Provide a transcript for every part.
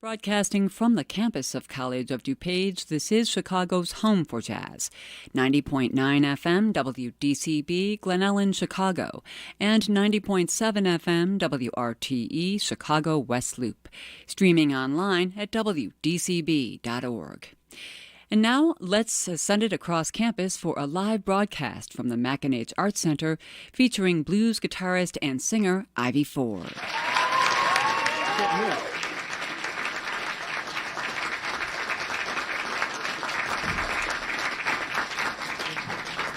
Broadcasting from the campus of College of DuPage, this is Chicago's home for jazz. 90.9 FM WDCB, Glen, Ellyn, Chicago, and 90.7 FM WRTE, Chicago West Loop. Streaming online at wdcb.org. And now, let's send it across campus for a live broadcast from the McAninch Arts Center featuring blues guitarist and singer Ivy Ford.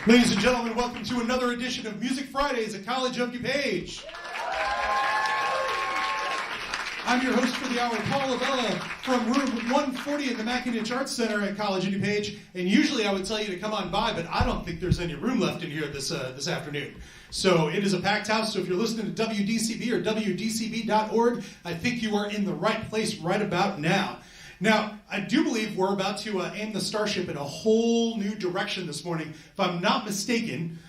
Ladies and gentlemen, welcome to another edition of Music Fridays at College of DuPage. I'm your host for the hour, Paul Lavella, from room 140 in the McAninch Arts Center at College of DuPage. And usually I would tell you to come on by, but I don't think there's any room left in here this afternoon. So it is a packed house, so if you're listening to WDCB or WDCB.org, I think you are in the right place right about now. Now, I do believe we're about to aim the starship in a whole new direction this morning. If I'm not mistaken,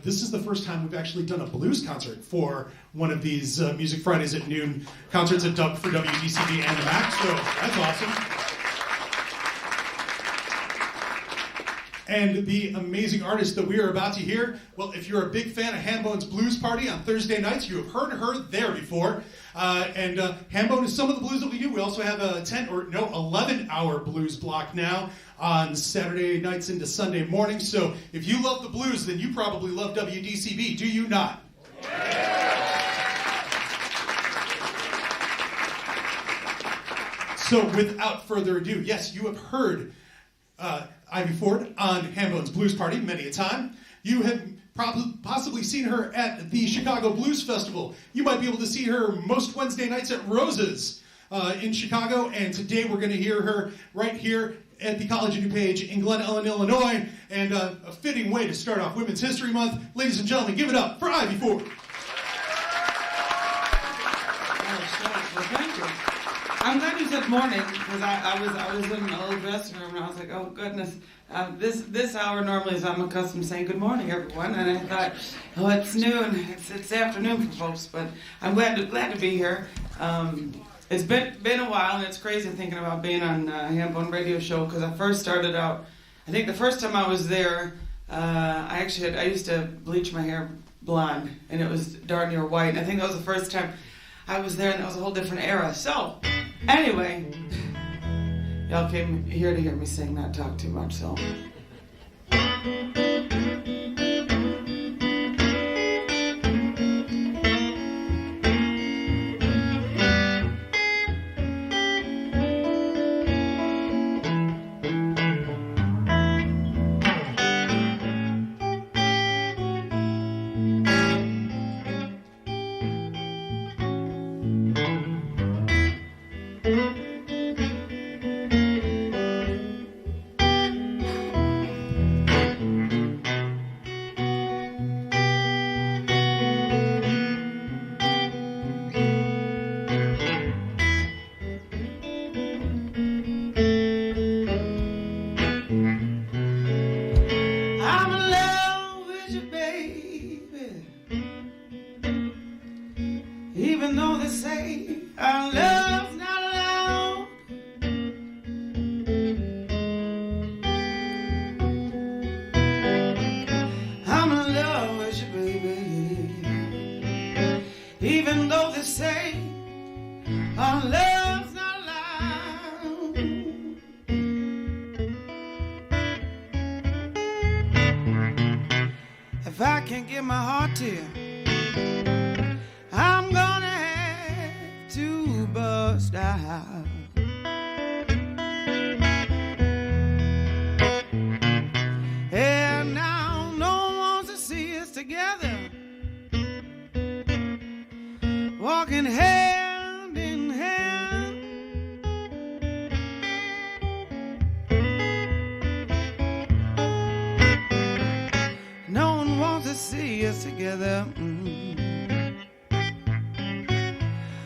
this is the first time we've actually done a blues concert for one of these Music Fridays at noon concerts at for WDCB and the Mac, so that's awesome. And the amazing artist that we are about to hear, well, if you're a big fan of Hambone's Blues Party on Thursday nights, you have heard her there before. And Hambone is some of the blues that we do. We also have a 11-hour blues block now on Saturday nights into Sunday mornings. So if you love the blues, then you probably love WDCB, do you not? So without further ado, yes, you have heard Ivy Ford on Hambone's Blues Party many a time. You have possibly seen her at the Chicago Blues Festival. You might be able to see her most Wednesday nights at Rose's in Chicago, and today we're going to hear her right here at the College of DuPage in Glen, Ellyn, Illinois, and a fitting way to start off Women's History Month. Ladies and gentlemen, give it up for Ivy Ford. Well, thank you. I'm glad you said morning, because I was in my little dressing room, and I was like, oh, goodness. This hour normally is I'm accustomed to saying good morning, everyone, and I thought, oh, it's noon, it's afternoon for folks, but I'm glad to be here. It's been a while, and it's crazy thinking about being on Hambone radio show, because I first started out, I think the first time I was there, I used to bleach my hair blonde, and it was darn near white, and I think that was the first time I was there, and that was a whole different era. So, anyway, y'all came here to hear me sing, not talk too much, so. Even though they say our love's not allowed, I'm in love with you, baby. Even though they say our love's not allowed, if I can't give my heart to you, I'm gonna have to bust out. And now no one wants to see us together, walking hand in hand. No one wants to see us together.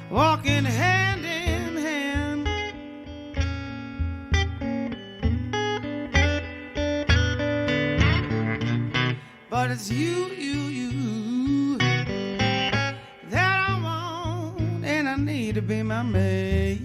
Walking hand in hand. But it's you that I want, and I need to be my mate.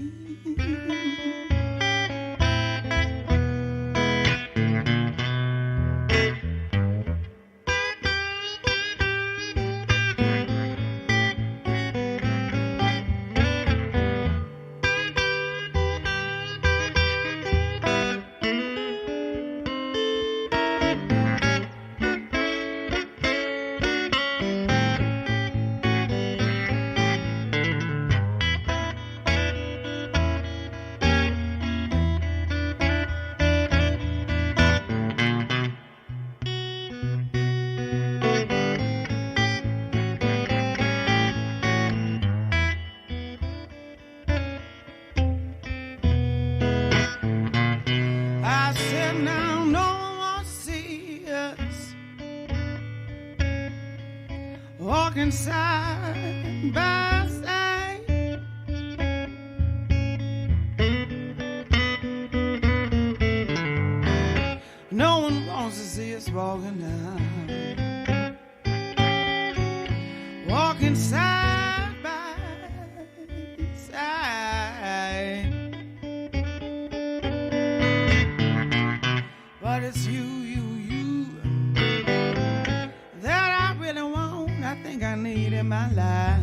walking side by side. No one wants to see us walking down, walking side by side. But it's you that I really want, I think I need in my life.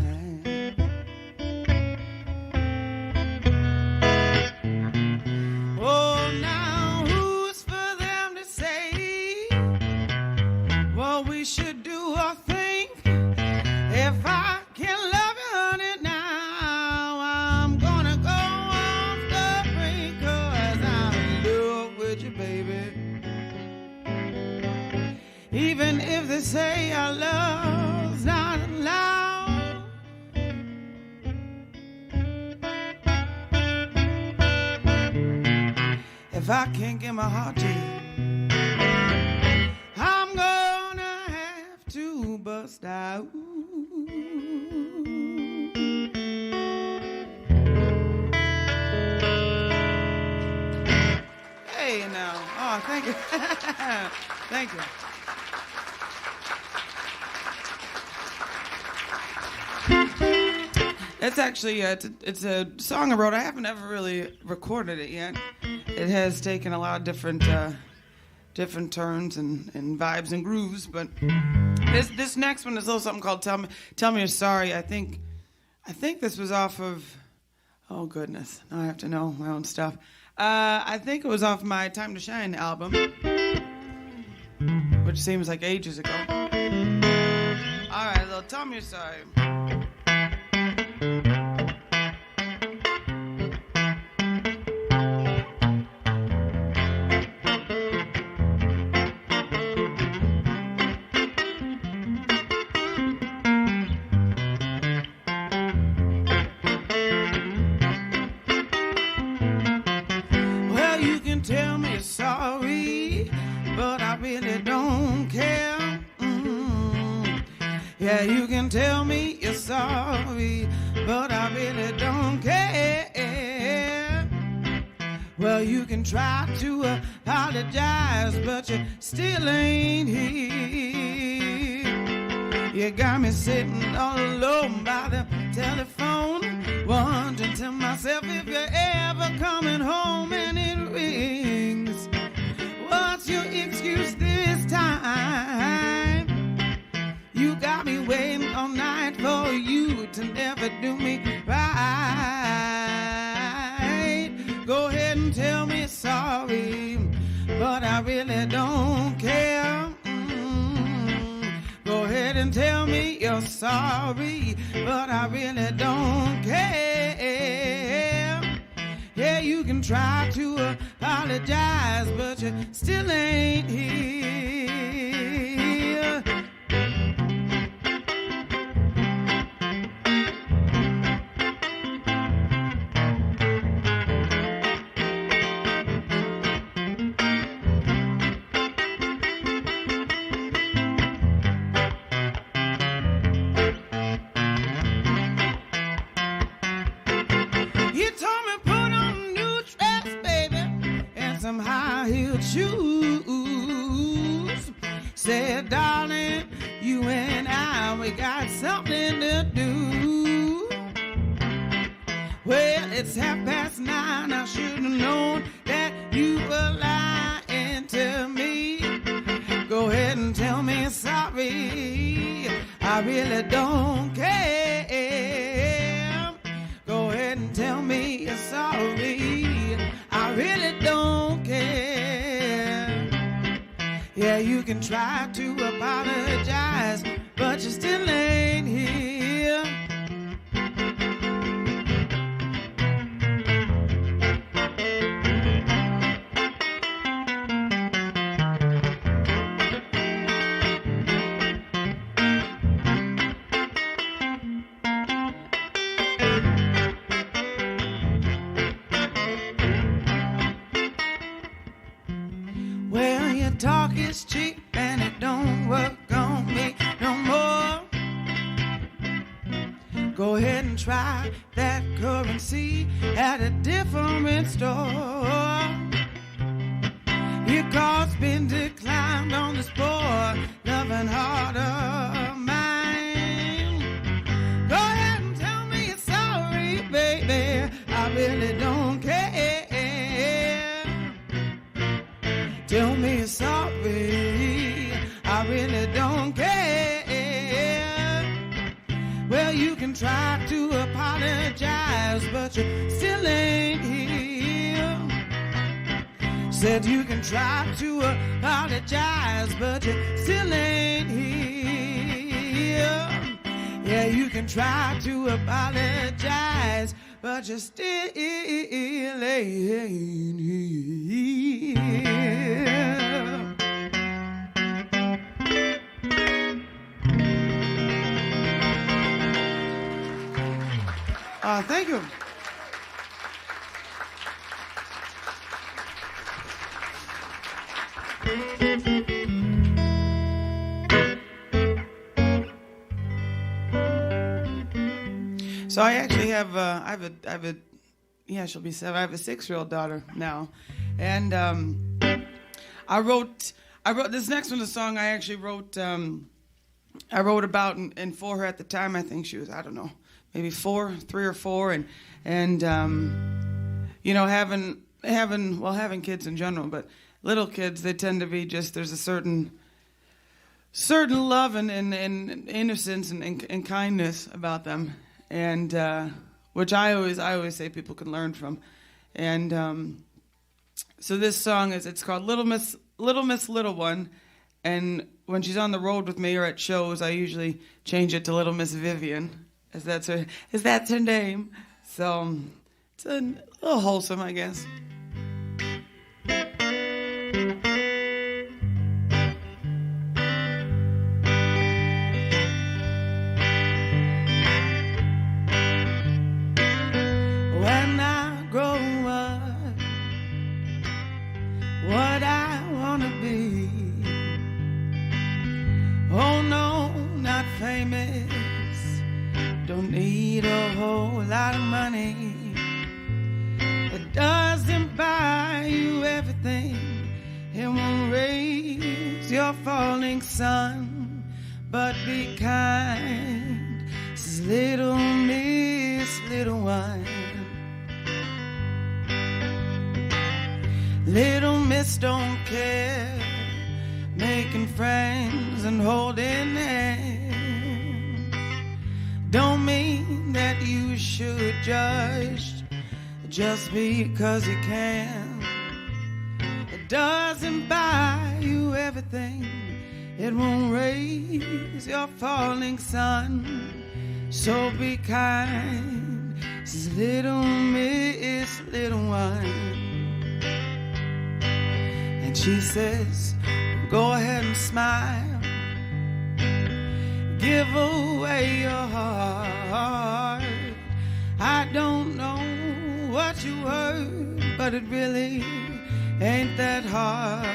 Oh, now who's for them to say what we should do or think? If I can love you, honey, now I'm gonna go off the brink, 'cause I'm in love with you, baby. Even if they say our love's not allowed, if I can't get my heart to you, I'm gonna have to bust out. Hey now, oh thank you, thank you. It's actually it's a song I wrote. I haven't ever really recorded it yet. It has taken a lot of different turns and vibes and grooves. But this next one is a little something called "Tell Me You're Sorry." I think this was off of. Oh goodness, now I have to know my own stuff. I think it was off my "Time to Shine" album, which seems like ages ago. All right, a little "Tell Me You're Sorry." Tell me you're sorry, but I really don't care. Yeah, you can tell me you're sorry, but I really don't care. Well, you can try to apologize, but you still ain't here. You got me sitting all alone by the telephone, wondering to myself if you're ever coming home, and it rings. What's your excuse this time? You got me waiting all night for you to never do me right. Go ahead and tell me sorry, but I really don't care. Go ahead and tell me you're sorry, but I really don't care. Yeah, you can try to apologize, but you still ain't here. High-heeled shoes. Said, darling, you and I, we got something to do. Well, it's 9:30. I should have known that you were lying to me. Go ahead and tell me sorry, I really don't care. Go ahead and tell me you're sorry, I really don't care. Yeah, you can try to apologize, but you still ain't here. Talk is cheap and it don't work on me no more. try that currency at a different store. Your card's been declined on the sport, loving harder mine. Go ahead and tell me you're sorry, baby. I really don't care. Tell me you're sorry. I really don't care. Well, you can try to apologize, but you still ain't here. Said you can try to apologize, but you still ain't here. Yeah, you can try to apologize, but you still ain't here. Thank you. So I actually have yeah, she'll be 7. I have a 6-year-old daughter now, and I wrote this next one. The song I actually wrote. I wrote about and for her at the time. I think she was, I don't know, maybe 3 or 4, and you know, having kids in general, but little kids, they tend to be just, there's a certain love and innocence and kindness about them, and which I always say people can learn from, and so this song it's called Little Miss Little One, and when she's on the road with me or at shows, I usually change it to Little Miss Vivian, as that's her name. So it's a little wholesome, I guess. When I grow up, what I wanna be. Oh no, not famous. Don't need a whole lot of money. It doesn't buy you everything. It won't raise your falling sun. But be kind, says Little Miss Little One. Little Miss don't care, making friends and holding hands. Don't mean that you should judge just because you can. It doesn't buy you everything. It won't raise your falling sun. So be kind, says Little Miss Little One. And she says, go ahead and smile. Give away your heart. I don't know what you heard, but it really ain't that hard.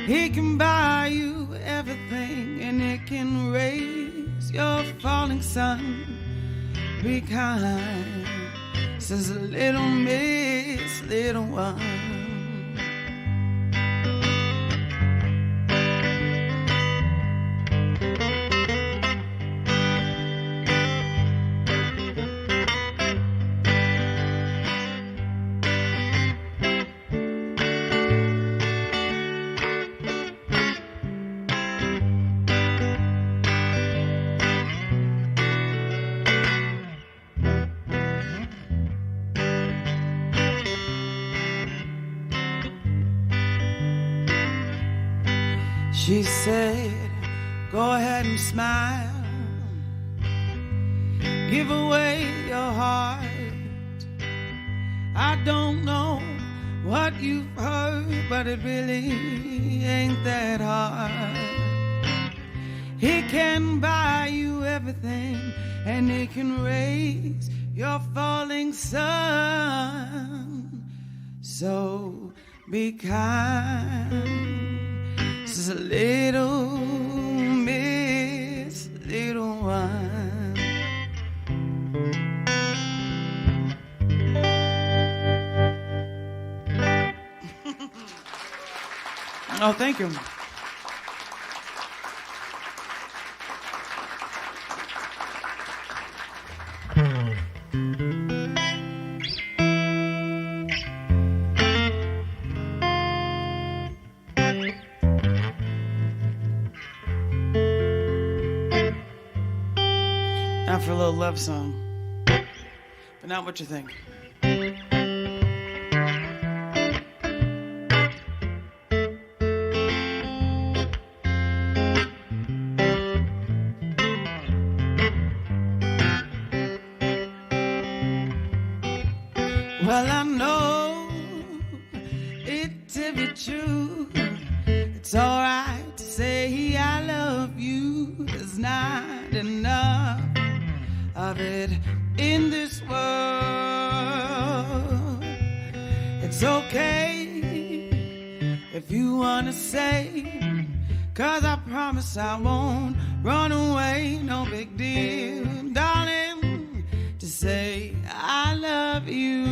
He can buy you everything, and it can raise your falling sun. Be kind, says Little Miss Little One. She said, go ahead and smile. Give away your heart. I don't know what you've heard, but it really ain't that hard. He can buy you everything, and he can raise your falling sun. So be kind, says Little Miss Little One. Oh, thank you. Now for a little love song, but not what you think. Well, I know it to be true. It's alright to say I love you. There's not enough of it in this world. It's okay if you wanna say, 'cause I promise I won't run away. No big deal, darling, to say I love you.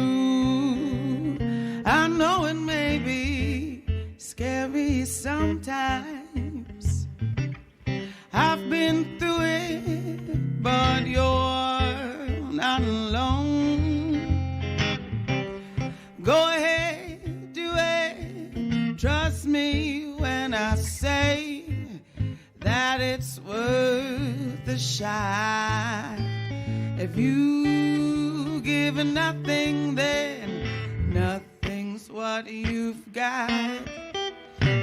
I know it may be scary sometimes. I've been through it, but you're not alone. Go ahead, do it. Trust me when I say that it's worth a shot. If you give nothing, then nothing's what you've got.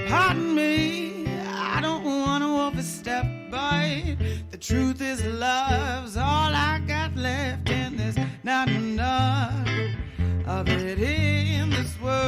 Pardon me, I don't want to overstep, but the truth is love's all I got left, and there's not enough of it in this world.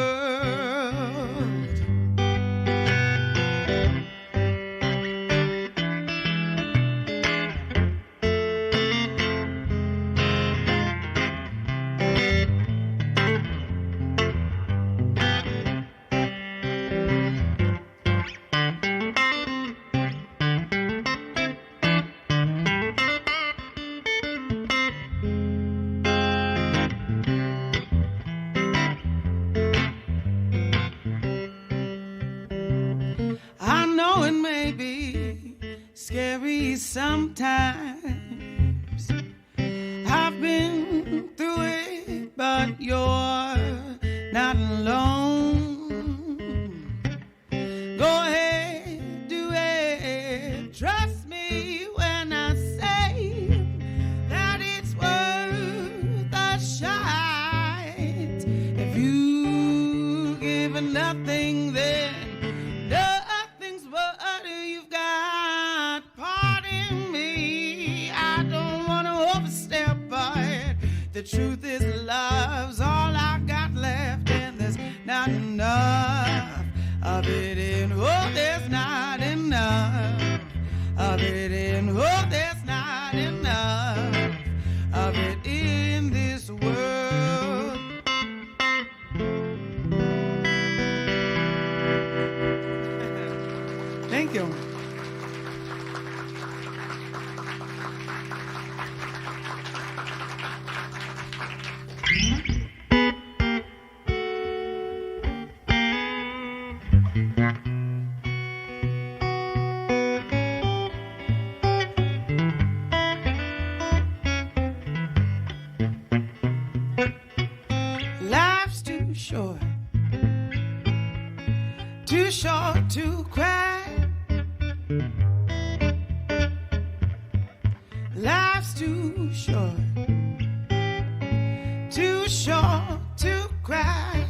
Scary sometimes. I've been through it, but you're not alone. Go ahead, do it. Trust me when I say that it's worth a shot. If you give nothing, then nothing's what you've got. Pardon me, I don't want to overstep, but the truth is love's all I got left, and there's not enough of it in, oh, there's not enough of it in, oh, there's not enough of it in this world. Thank you. Life's too short to cry. Life's too short to cry.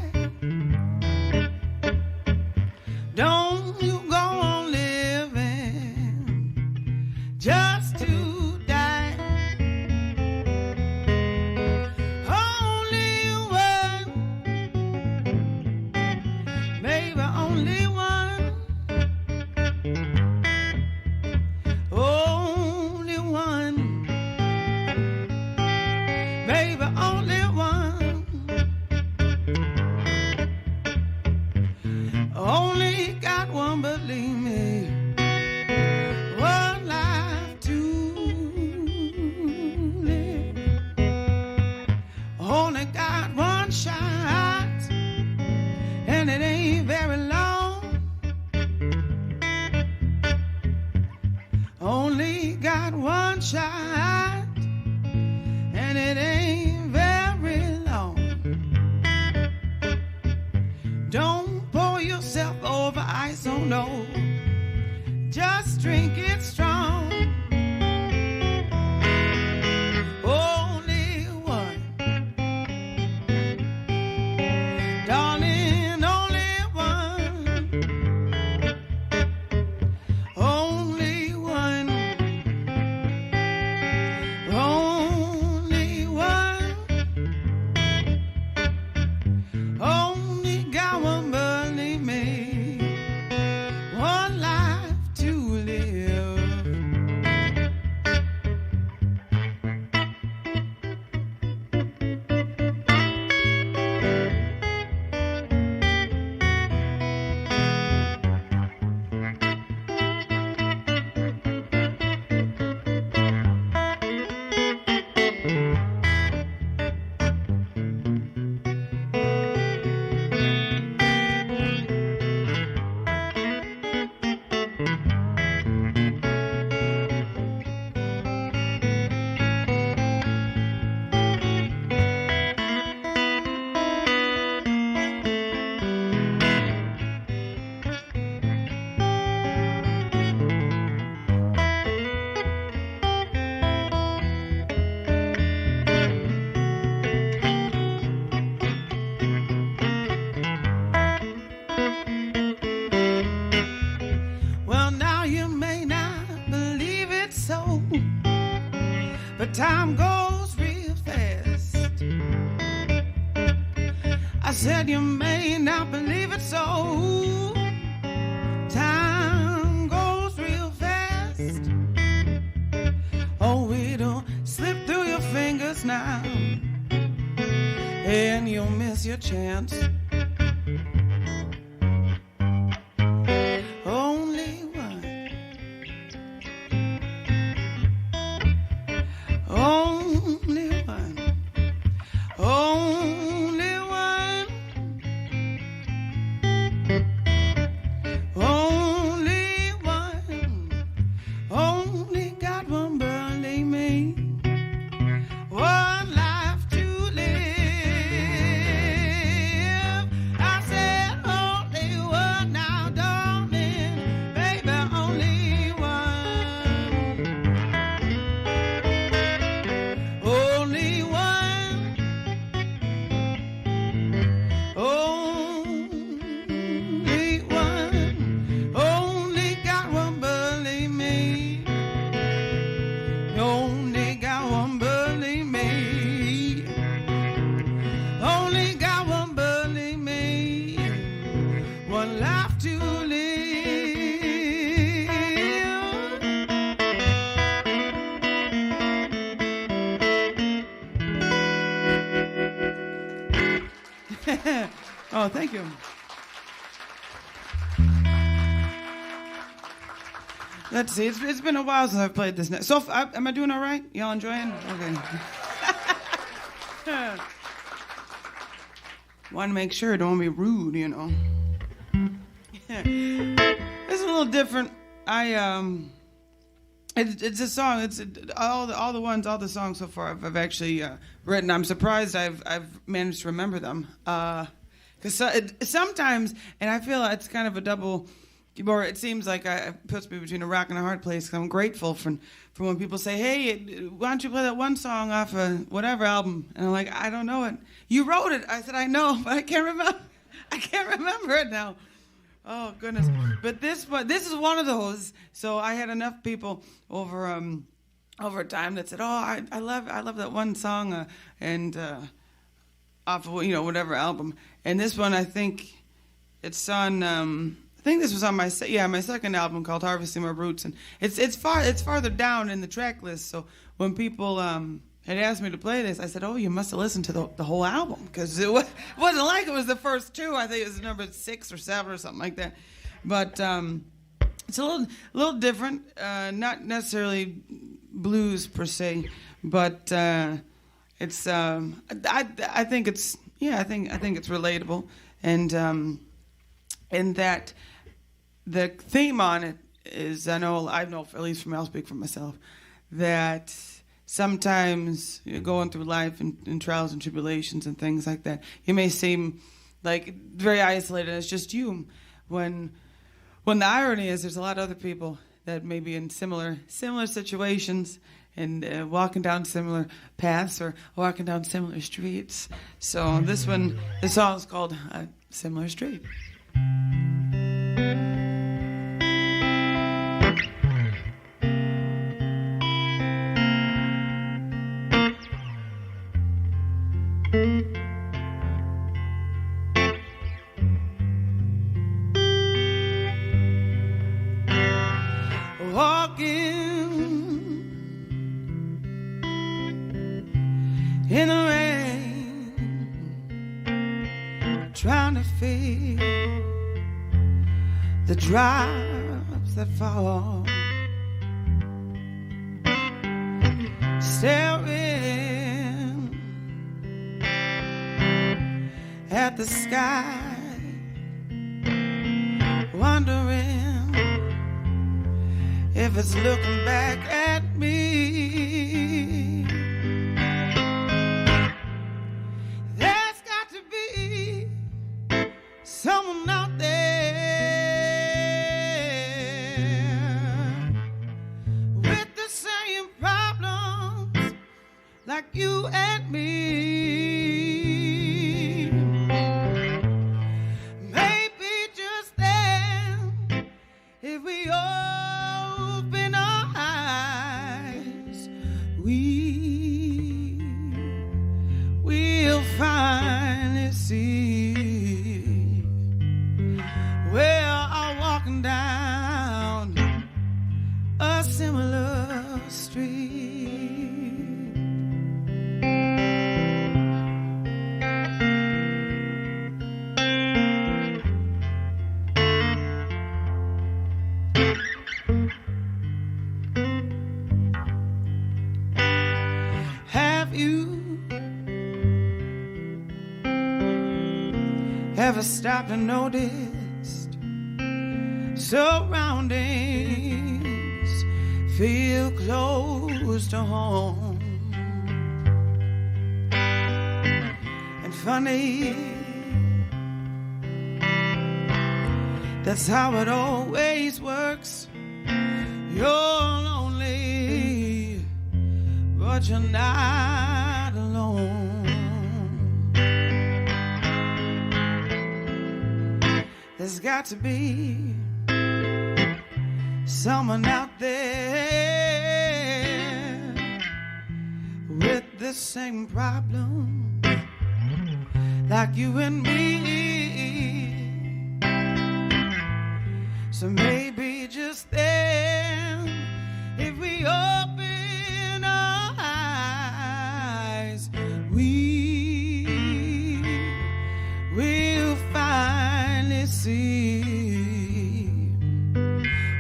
Don't you go on living just to die. Only one, maybe only one, only one, maybe only one. Only got one, believe me, one life to live. Only got one shot, and it ain't very long. Don't pour yourself over ice, oh no. Just drink it strong. Only one. Darling, only one. Only one. Only one. Only got one, believe me. One life to live. Well, now you may not believe it so, but time goes real fast. I said you may not believe it so. Time goes real fast. Oh, it'll slip through your fingers now, and you'll miss your chance. Only one. Only one. Only one. Only one. Only got one, believe me. One life to live. I said only one now, darling, baby, only one. Only one. Only one. Only got one, believe me. Only got one, believe me. Only got one, believe me. One life to live. Oh, thank you. Let's see. It's been a while since I've played this. So, am I doing all right? Y'all enjoying? Okay. Want to make sure, don't want to be rude, you know. It's a little different. It's a song. It's all the songs so far I've actually written. I'm surprised I've managed to remember them. Because sometimes, and I feel it's kind of a double, or it seems like it puts me between a rock and a hard place. Because I'm grateful for when people say, "Hey, why don't you play that one song off of whatever album?" And I'm like, "I don't know it. You wrote it." I said, "I know, but I can't remember. I can't remember it now." Oh goodness! But this is one of those. So I had enough people over time that said, "Oh, I love that one song," and off of whatever album. And this one, I think it's on. I think this was on my second album called Harvesting My Roots, and it's farther down in the track list. So when people had asked me to play this, I said, "Oh, you must have listened to the whole album, because it wasn't like it was the first two. I think it was number 6 or 7 or something like that." But it's a little different, not necessarily blues per se, but it's I think it's relatable, and that the theme on it is I know at least from I'll speak for myself that sometimes you're going through life and trials and tribulations and things like that, you may seem like very isolated. It's just you. When the irony is, there's a lot of other people that may be in similar situations and walking down similar paths or walking down similar streets. So this song is called Similar Street. In the rain, trying to feel the drops that fall, staring at the sky, wondering if it's looking back at me. Someone out there with the same problems like you and me. Maybe just then, if we open our eyes, we'll finally see. We're all walking down a similar street. Have you ever stopped and noticed surroundings feel close to home? And funny, that's how it always works. You're lonely, but you're not alone. There's got to be someone out there with the same problem like you and me. So maybe just then, if we open our eyes, we'll finally see.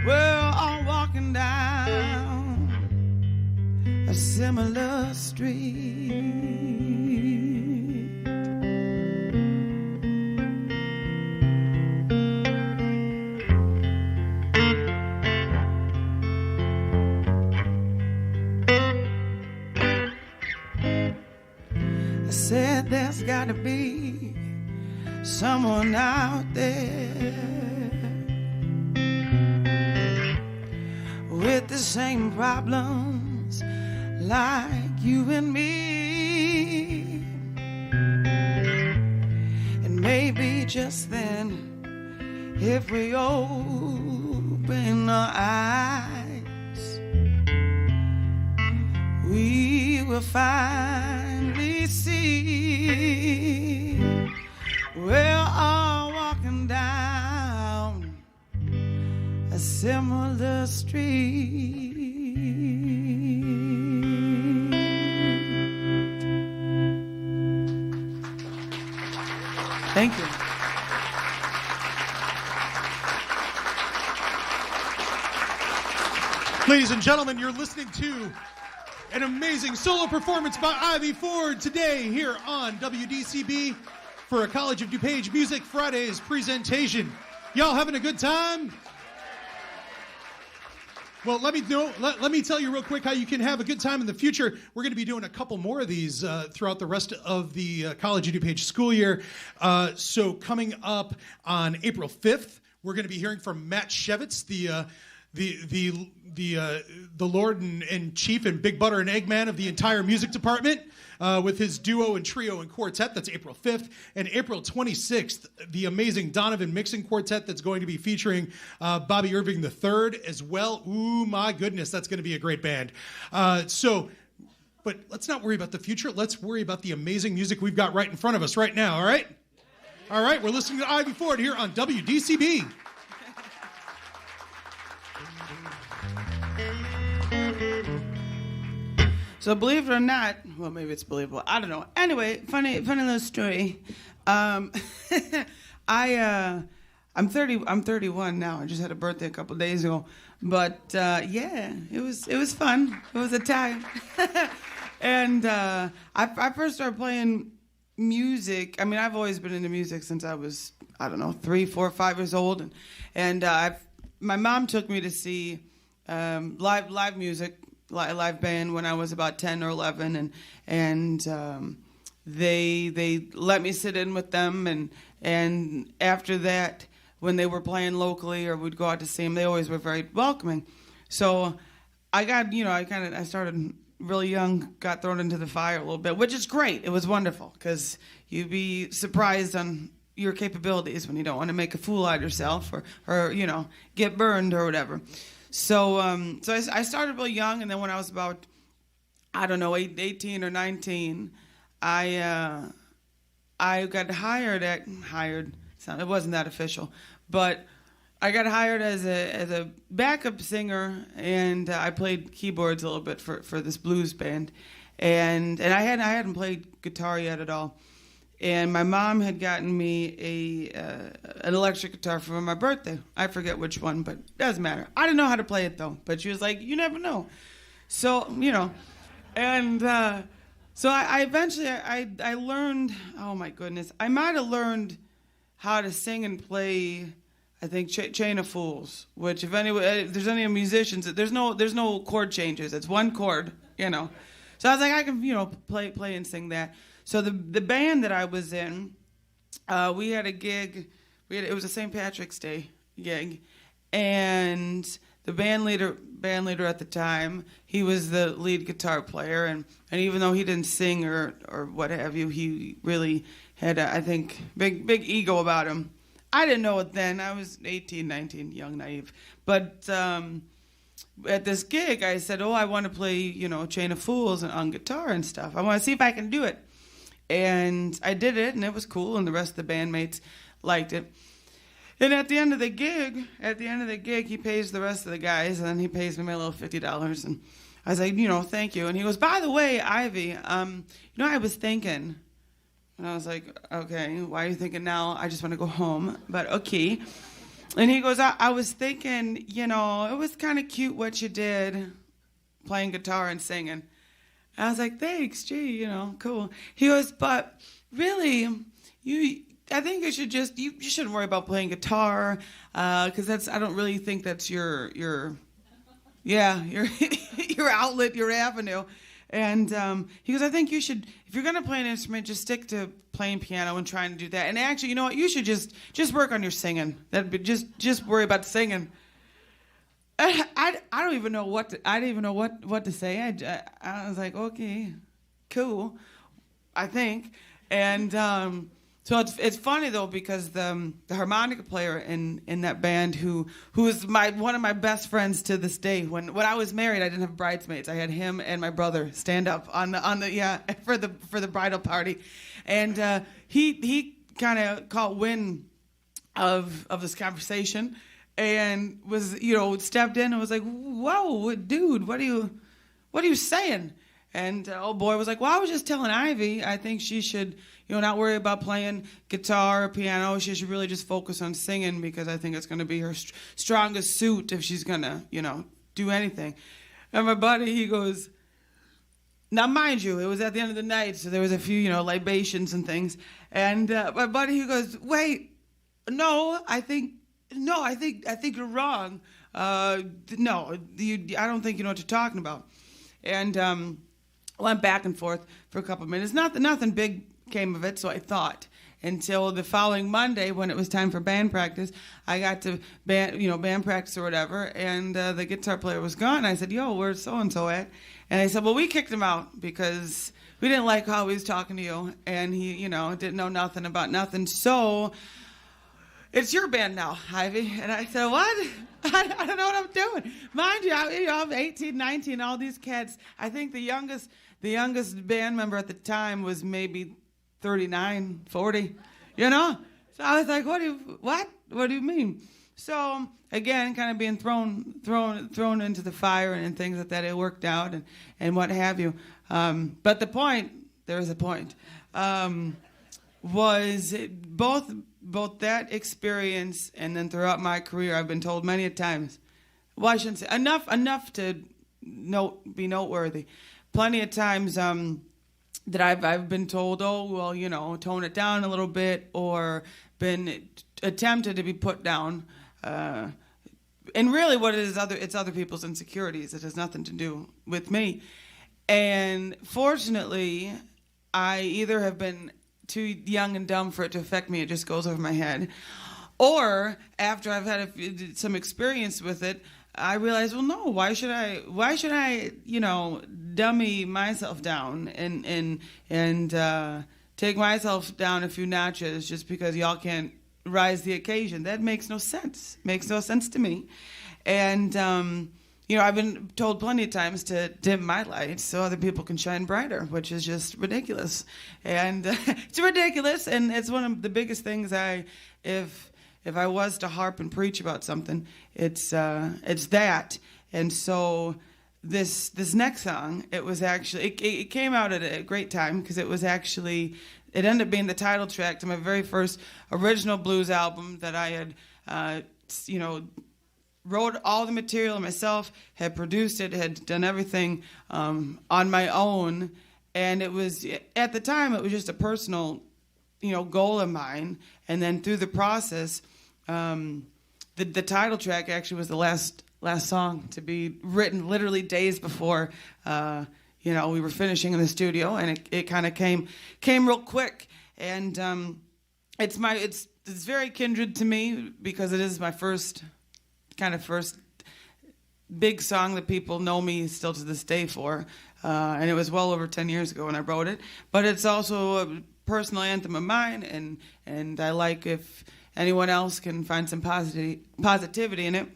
We're all walking down a similar street. I said there's gotta be someone out there with the same problems like you and me. And maybe just then, if we open our eyes, we will finally see. We're all walking down a similar street. Thank you. Ladies and gentlemen, you're listening to an amazing solo performance by Ivy Ford today here on WDCB for a College of DuPage Music Fridays presentation. Y'all having a good time? Well, let me tell you real quick how you can have a good time in the future. We're going to be doing a couple more of these throughout the rest of the College of DuPage school year. So coming up on April 5th, we're going to be hearing from Matt Shevitz, the Lord and Chief and Big Butter and Eggman of the entire music department, with his duo and trio and quartet. That's April 5th. And April 26th, the amazing Donovan Mixing Quartet that's going to be featuring Bobby Irving III as well. Ooh, my goodness, that's going to be a great band. But let's not worry about the future. Let's worry about the amazing music we've got right in front of us right now, all right? All right, we're listening to Ivy Ford here on WDCB. So believe it or not, well, maybe it's believable. I don't know. Anyway, funny little story. I'm 31 now. I just had a birthday a couple days ago. But yeah, it was fun. It was a time. And I first started playing music. I mean, I've always been into music since I was, 3, 4, 5 years old. And my mom took me to see live music. Live band when I was about 10 or 11, and they let me sit in with them, and after that, when they were playing locally or we'd go out to see them, they always were very welcoming. So I got, I started really young, got thrown into the fire a little bit, which is great. It was wonderful because you'd be surprised on your capabilities when you don't want to make a fool out of yourself or get burned or whatever. So I started really young, and then when I was about, 18 or 19, I got hired. It wasn't that official, but I got hired as a backup singer, and I played keyboards a little bit for this blues band, and I hadn't played guitar yet at all. And my mom had gotten me an electric guitar for my birthday. I forget which one, but it doesn't matter. I didn't know how to play it, though. But she was like, you never know. So, And so I eventually, I learned, oh, my goodness. I might have learned how to sing and play, I think, Chain of Fools, which if there's any musicians, there's no chord changes. It's one chord, So I was like, I can, play and sing that. So the band that I was in, we had a gig. It was a St. Patrick's Day gig, and the band leader at the time, he was the lead guitar player, and even though he didn't sing or what have you, he really had I think big ego about him. I didn't know it then. I was 18, 19, young, naive, but. At this gig, I said, I want to play, Chain of Fools on guitar and stuff. I want to see if I can do it. And I did it, and it was cool, and the rest of the bandmates liked it. And at the end of the gig, he pays the rest of the guys, and then he pays me my little $50. And I was like, thank you. And he goes, by the way, Ivy, I was thinking. And I was like, okay, why are you thinking now? I just want to go home, but okay. And he goes, I was thinking, it was kind of cute what you did, playing guitar and singing. I was like, thanks, gee, cool. He goes, but really, I think you shouldn't worry about playing guitar, because I don't really think that's your outlet, your avenue. And he goes, I think you should, if you're going to play an instrument, just stick to playing piano and trying to do that. And actually, you know what? You should just work on your singing. That'd be just worry about singing. I don't even know what to say. I was like, okay, cool, I think. And so it's funny though, because the harmonica player in that band who is one of my best friends to this day. When I was married, I didn't have bridesmaids. I had him and my brother stand up on the for the bridal party, and he kind of caught wind of this conversation and was stepped in and was like, whoa, dude, what are you saying? And old boy was like, well, I was just telling Ivy, I think she should, not worry about playing guitar or piano. She should really just focus on singing, because I think it's going to be her strongest suit if she's going to, do anything. And my buddy, he goes, now mind you, it was at the end of the night, so there was a few, libations and things. And my buddy, he goes, wait, I think you're wrong. No, I don't think you know what you're talking about. And went back and forth for a couple of minutes. Nothing big came of it, so I thought. Until the following Monday, when it was time for band practice, I got to band practice or whatever, and the guitar player was gone. I said, "Yo, where's so and so at?" And I said, "Well, we kicked him out because we didn't like how he was talking to you, and he, didn't know nothing about nothing. So it's your band now, Ivy." And I said, "What? I don't know what I'm doing." Mind you, I'm 18, 19, all these cats. I think the youngest band member at the time was maybe 39, 40, So I was like, what do you mean? So again, kind of being thrown into the fire and things like that, it worked out and what have you. But there is a point, was both that experience and then throughout my career, I've been told many a times, well, I shouldn't say enough to be noteworthy. Plenty of times, that I've been told, oh, well, tone it down a little bit, or been attempted to be put down. And really what it is, it's other people's insecurities. It has nothing to do with me. And fortunately, I either have been too young and dumb for it to affect me, it just goes over my head, or after I've had some experience with it, I realized, well, no, why should I, dummy myself down and take myself down a few notches just because y'all can't rise the occasion? That makes no sense. Makes no sense to me. And, I've been told plenty of times to dim my light so other people can shine brighter, which is just ridiculous. And it's ridiculous, and it's one of the biggest things if I was to harp and preach about something, it's that. And so this next song, it was actually, it came out at a great time because it ended up being the title track to my very first original blues album that I had, wrote all the material myself, had produced it, had done everything on my own. And it was, at the time, it was just a personal, goal of mine. And then through the process, the title track actually was the last song to be written literally days before, we were finishing in the studio, and it kind of came real quick. And it's very kindred to me because it is my first big song that people know me still to this day for. And it was well over 10 years ago when I wrote it. But it's also a personal anthem of mine, and I like if anyone else can find some positivity in it,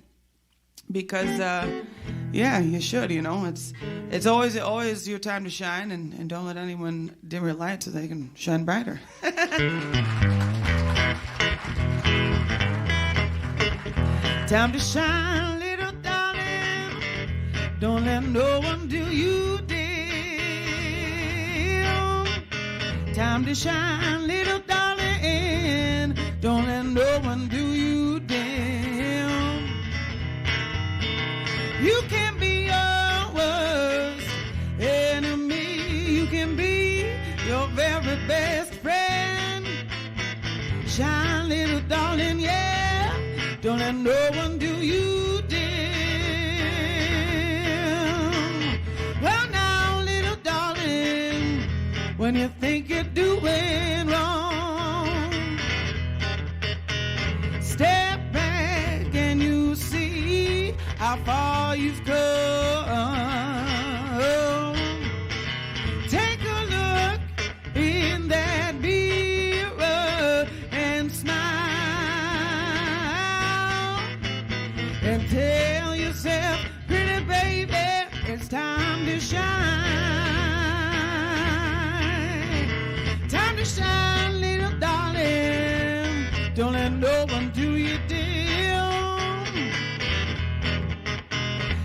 because you should. It's always your time to shine, and don't let anyone dim your light so they can shine brighter. Time to shine, little darling. Don't let no one do you dim. Time to shine, little darling. Don't let no one do you dim. You can be your worst enemy. You can be your very best friend. Shine, little darling, yeah. Don't let no one do you dim. Well, now, little darling, when you think you're doing wrong, step back and you see how far you've come. Take a look in that mirror and smile, and tell yourself, pretty baby, it's time to shine. Time to shine, little darling. Don't let no one do you dim.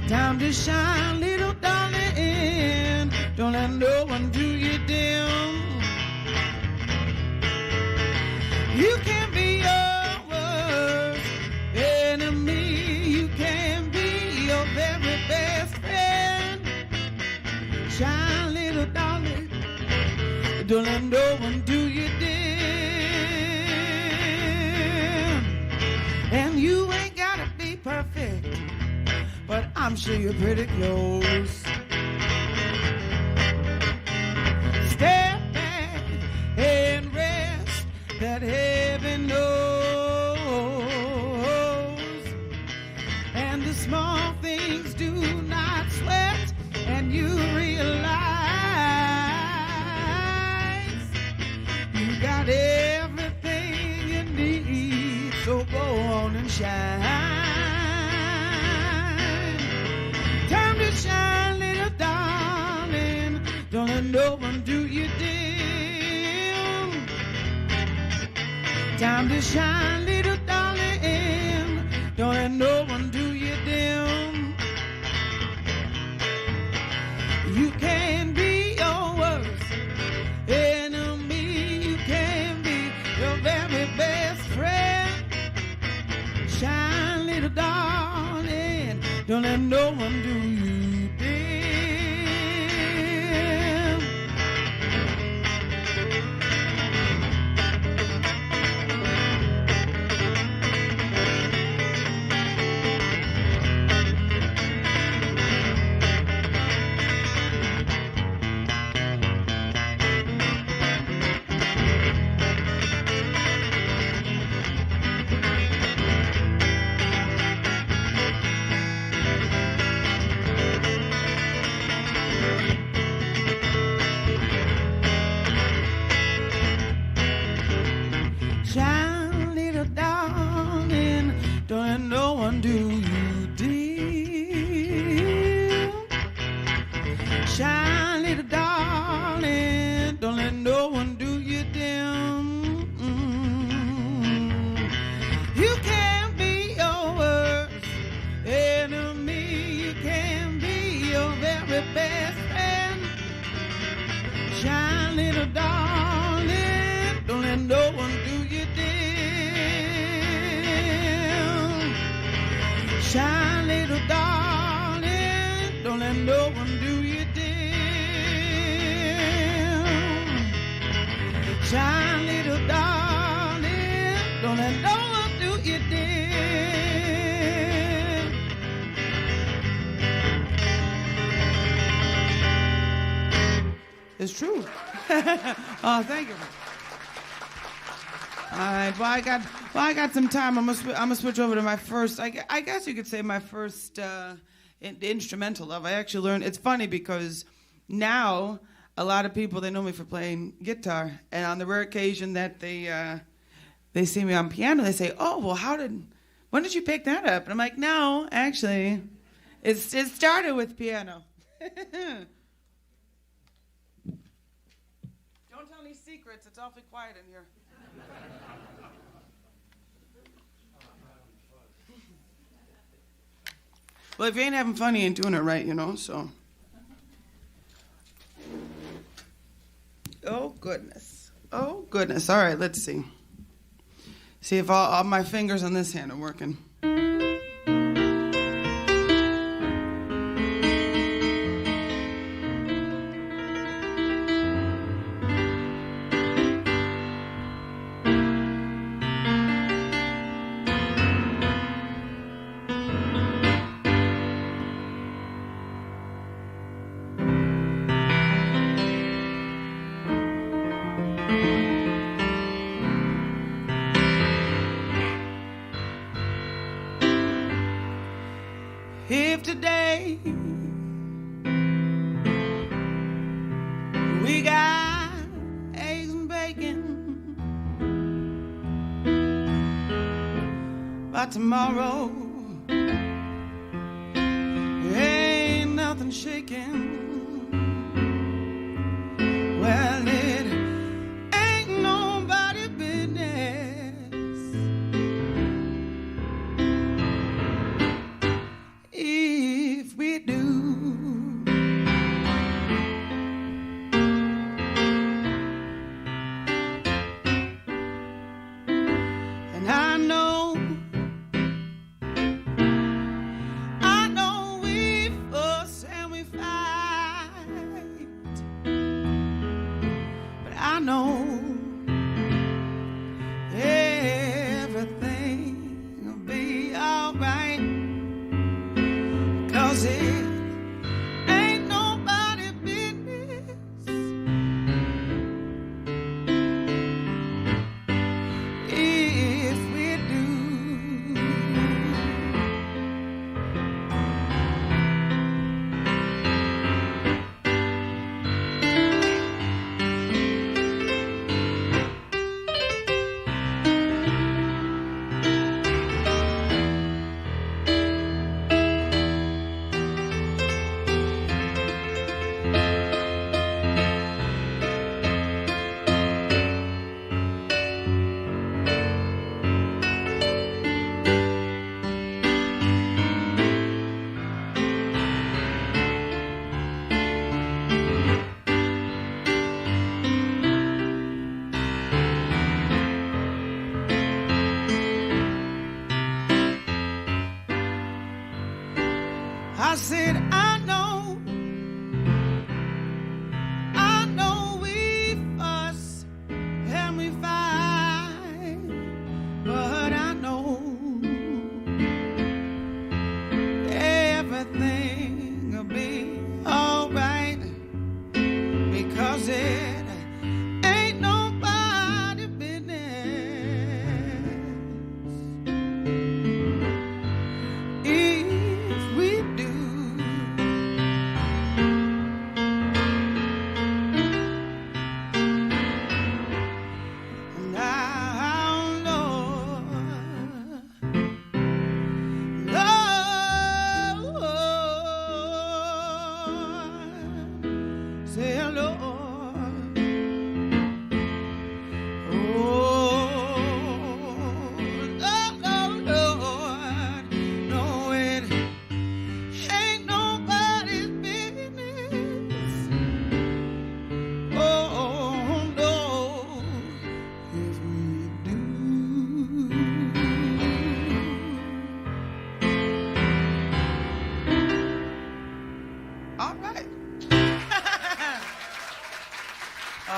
Time to shine, little darling. Don't let no one do you dim. You can be your worst enemy. You can be your very best friend. Shine, little darling. Don't let no one do you dim. And you ain't gotta be perfect. I'm sure you're pretty close. Step back and rest that heaven knows. And the small things do not sweat, and you realize you got everything you need, so go on and shine. Time to shine, little darling, don't let no one do you dim. Time to shine, little darling, don't let no one do you dim. You can be your worst enemy, you can be your very best friend. Shine, little darling, don't let no one do you dim. Shine, little darling, don't let no one do you dim. Shine, little darling, don't let no one do you dim. You can be your worst enemy, you can be your very best friend. Shine, little darling, don't let no one do you dim. Shine, little darling, don't let no one do you dim. Shine, little darling, don't let no one do you dim. It's true. Oh, thank you. All right. Well, I got some time. I'm gonna switch over to my first. I guess you could say my first instrumental love. I actually learned. It's funny because now a lot of people, they know me for playing guitar, and on the rare occasion that they see me on piano, they say, "Oh, well, when did you pick that up?" And I'm like, "No, actually, it started with piano." Don't tell any secrets. It's awfully quiet in here. Well, if you ain't having fun, you ain't doing it right, you know, so. Oh, goodness. Oh, goodness. All right, let's see. See if all my fingers on this hand are working. If today we got eggs and bacon, by tomorrow ain't nothing shaking. Well, it ain't nobody's business if we do. And I know we fuss and we fight.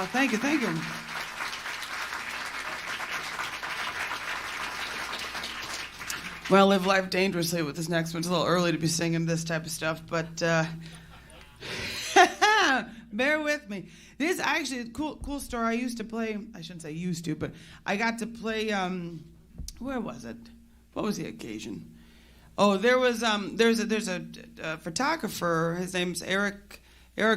Oh, thank you, thank you. Well, I live life dangerously with this next one. It's a little early to be singing this type of stuff, but bear with me. This is actually a cool story. I used to play, I shouldn't say used to, but I got to play, where was it? What was the occasion? Oh, there's a photographer. His name's Eric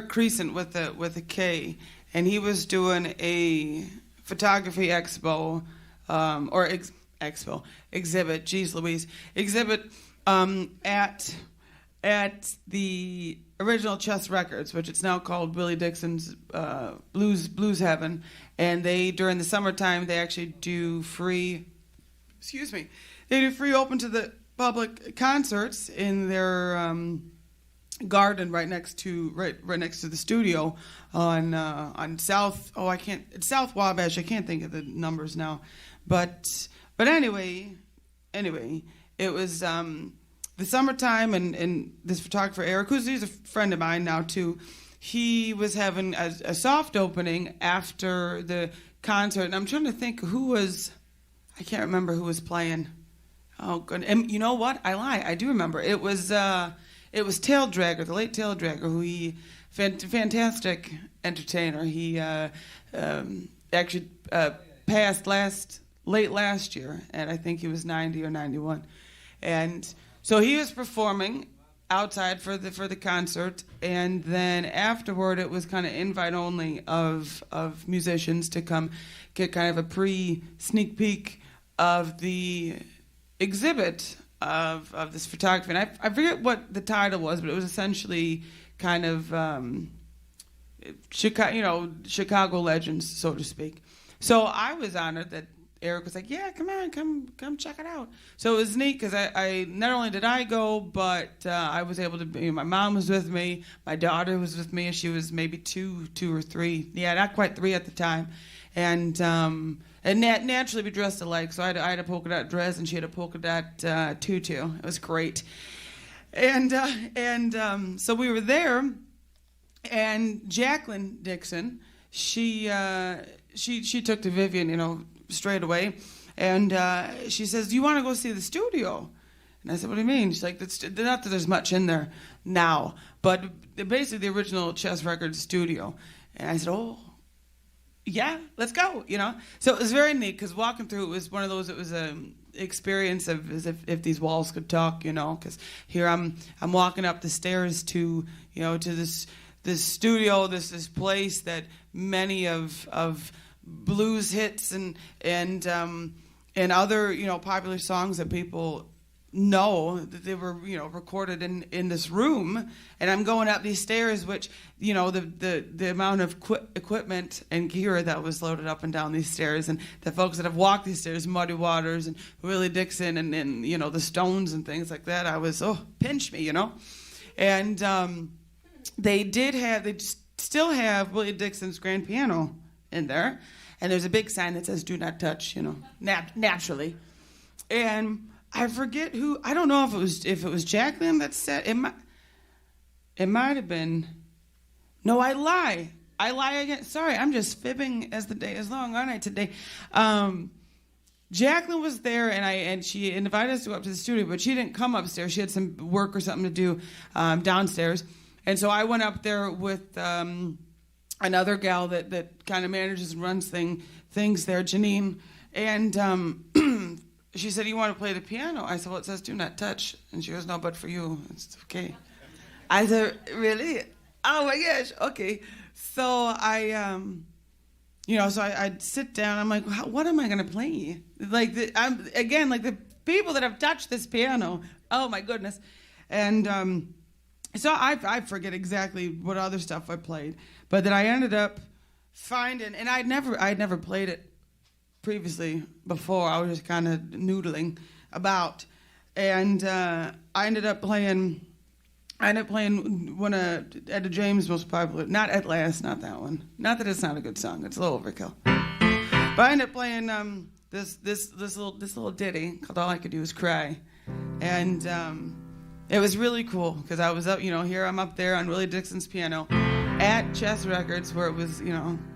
Crescent with a K, and he was doing a photography expo, exhibit. Geez, Louise, exhibit at the original Chess Records, which it's now called Willie Dixon's Blues Heaven, and they during the summertime they actually do free. Excuse me, they do free open to the public concerts in their garden right next to the studio on South. Oh, it's South Wabash. I can't think of the numbers now, but anyway, it was the summertime, and this photographer Eric, he's a friend of mine now too. He was having a soft opening after the concert, and I'm trying to think who was. I can't remember who was playing. Oh, good. And you know what? I lie. I do remember. It was Tail Dragger, the late Tail Dragger, who fantastic entertainer. He actually passed late last year, and I think he was 90 or 91. And so he was performing outside for the concert, and then afterward it was kind of invite only of musicians to come get kind of a sneak peek of the exhibit of this photography. And I forget what the title was, but it was essentially kind of Chicago legends, so to speak. So I was honored that Eric was like, yeah, come on, come check it out. So it was neat because I not only did I go, but I was able to. My mom was with me, my daughter was with me. She was maybe two or three. Yeah, not quite 3 at the time, and naturally we dressed alike. So I had a polka dot dress, and she had a polka dot tutu. It was great, and so we were there, and Jacqueline Dixon, she took to Vivian, straight away, and she says, do you want to go see the studio? And I said, what do you mean? She's like, not that there's much in there now, but basically the original Chess Records studio. And I said, oh, yeah, let's go, So it was very neat, because walking through it was one of those, it was an experience of as if these walls could talk, because here I'm walking up the stairs to this studio, this place that many of blues hits and other popular songs that people know that they were recorded in this room, and I'm going up these stairs, which the amount of equipment and gear that was loaded up and down these stairs, and the folks that have walked these stairs, Muddy Waters and Willie Dixon and the Stones and things like that, I was pinch me, and they still have Willie Dixon's grand piano in there, and there's a big sign that says "Do not touch," naturally. And I forget who. I don't know if it was Jacqueline that said it. It might have been. No, I lie. I lie again. Sorry, I'm just fibbing as the day is long, aren't I today? Jacqueline was there, and she invited us to go up to the studio, but she didn't come upstairs. She had some work or something to do downstairs, and so I went up there with another gal that kind of manages and runs things there, Janine, and she said, you want to play the piano? I said, well, it says do not touch. And she goes, no, but for you, it's okay. I said, really? Oh my gosh, okay. So I sit down. I'm like, what am I going to play? Like, the people that have touched this piano, oh my goodness. And so I forget exactly what other stuff I played, but that I ended up finding, and I'd never played it previously before. I was just kind of noodling about, and I ended up playing one of Etta James' most popular. Not At Last, not that one. Not that it's not a good song. It's a little overkill. But I ended up playing this little ditty called "All I Could Do Is Cry," and it was really cool because I was up. Here I'm up there on Willie Dixon's piano, at Chess Records, where it was,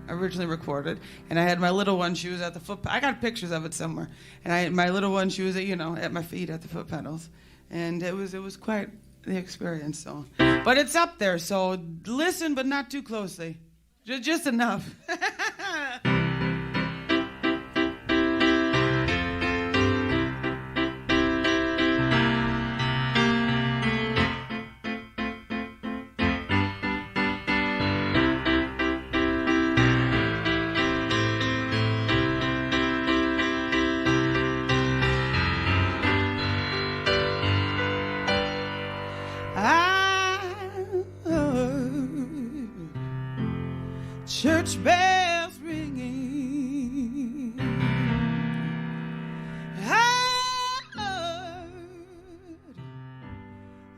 originally recorded. And I had my little one. She was at the foot. I got pictures of it somewhere. And I had my little one. She was, at my feet at the foot pedals, and it was quite the experience. So, but it's up there. So listen, but not too closely. Just enough. Church bells ringing, I heard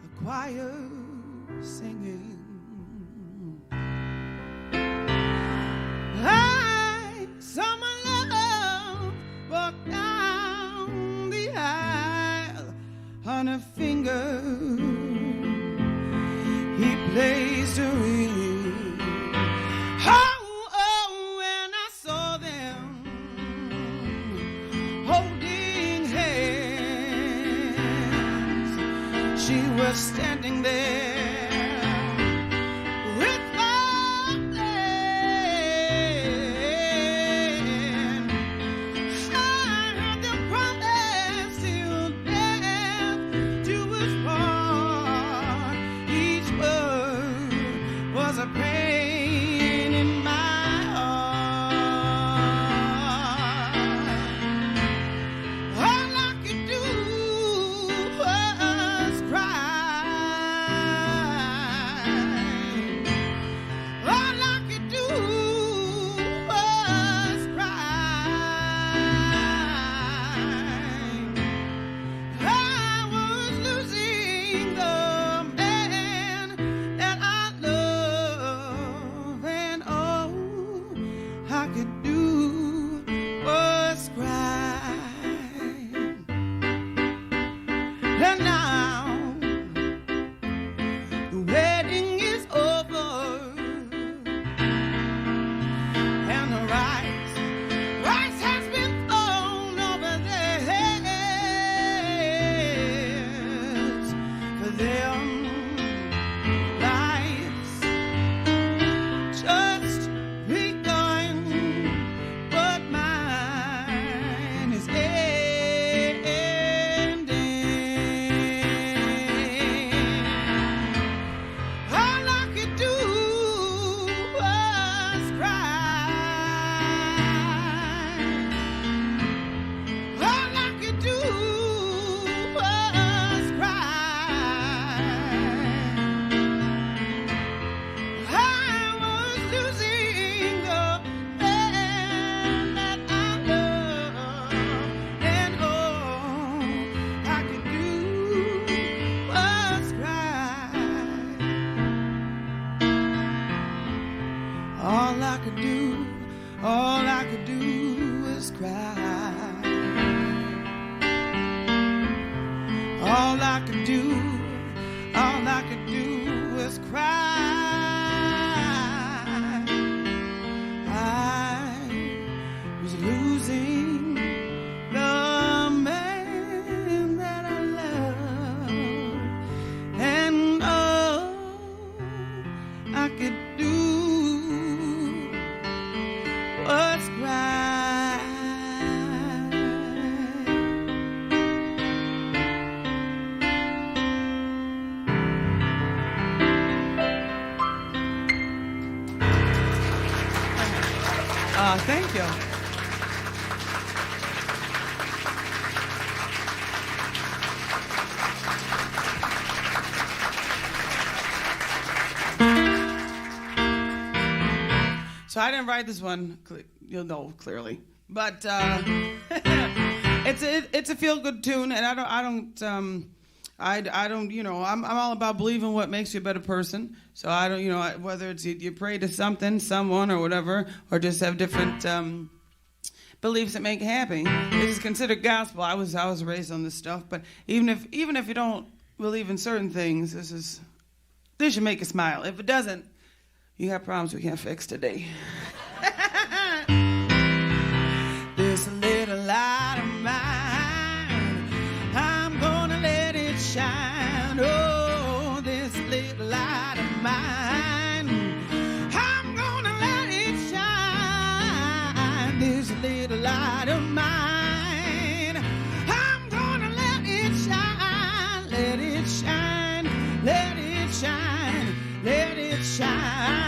a choir singing. I saw my love walk down the aisle. On her finger he placed a ring. Standing there with my hand, I heard them promise till death do us part. Each word was a pain in my heart. All I could do was cry. All I could do was cry. All I could do was cry. I was losing the man that I love, and all I could do was cry. Thank you. So I didn't write this one, you'll know clearly, but it's a feel good tune, and I don't, I'm all about believing what makes you a better person. So I don't, whether it's you pray to something, someone, or whatever, or just have different beliefs that make you happy. This is considered gospel. I was raised on this stuff, but even if you don't believe in certain things, this should make you smile. If it doesn't, You have problems we can't fix today. This little light of mine, I'm gonna let it shine. Oh, this little light of mine, I'm gonna let it shine. This little light of mine, I'm gonna let it shine. Let it shine, let it shine, let it shine.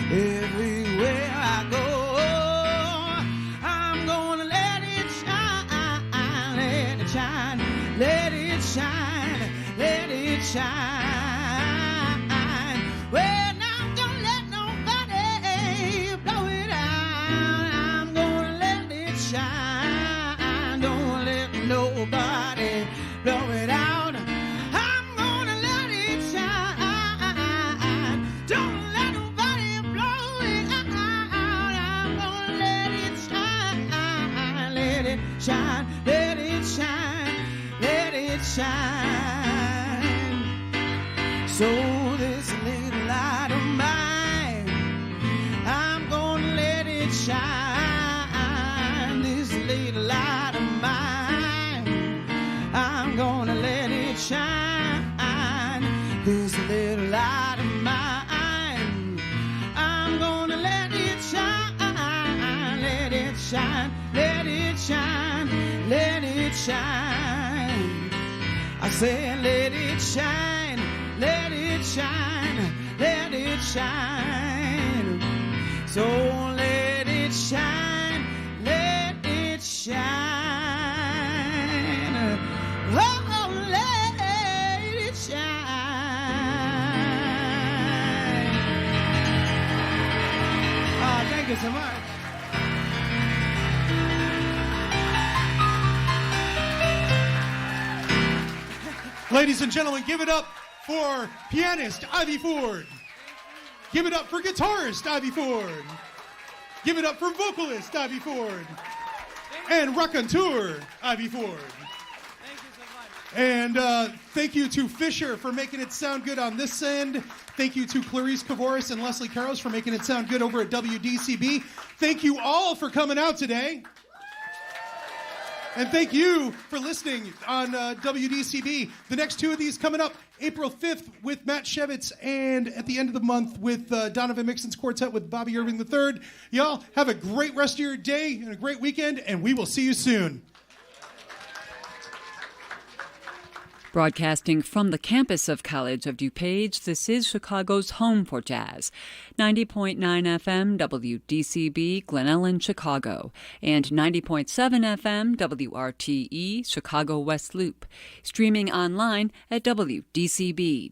Everywhere I go, I'm gonna let it shine, let it shine, let it shine, let it shine. Well, now don't let nobody blow it out. I'm gonna let it shine. Don't let nobody blow it out. I'm gonna let it shine. Don't let nobody blow it out. I'm gonna let it shine. Let it shine. Let it shine. Let it shine. So this little light of mine, I'm gonna let it shine. This little light of mine, I'm gonna let it shine. This little light of mine, I'm gonna let it shine. Let it shine, let it shine, let it shine. I said let it shine, let it shine, let it shine. So let it shine, let it shine. Oh, let it shine. Oh, thank you so much. Ladies and gentlemen, give it up for pianist Ivy Ford. Give it up for guitarist Ivy Ford. Give it up for vocalist Ivy Ford. And raconteur Ivy Ford. Thank you so much. And thank you to Fisher for making it sound good on this end. Thank you to Clarice Kavoris and Leslie Caros for making it sound good over at WDCB. Thank you all for coming out today. And thank you for listening on WDCB. The next two of these coming up, April 5th with Matt Shevitz, and at the end of the month with Donovan Mixon's quartet with Bobby Irving III. Y'all have a great rest of your day and a great weekend, and we will see you soon. Broadcasting from the campus of College of DuPage, this is Chicago's home for jazz. 90.9 FM WDCB, Glen, Ellyn, Chicago, and 90.7 FM WRTE, Chicago West Loop. Streaming online at WDCB.org.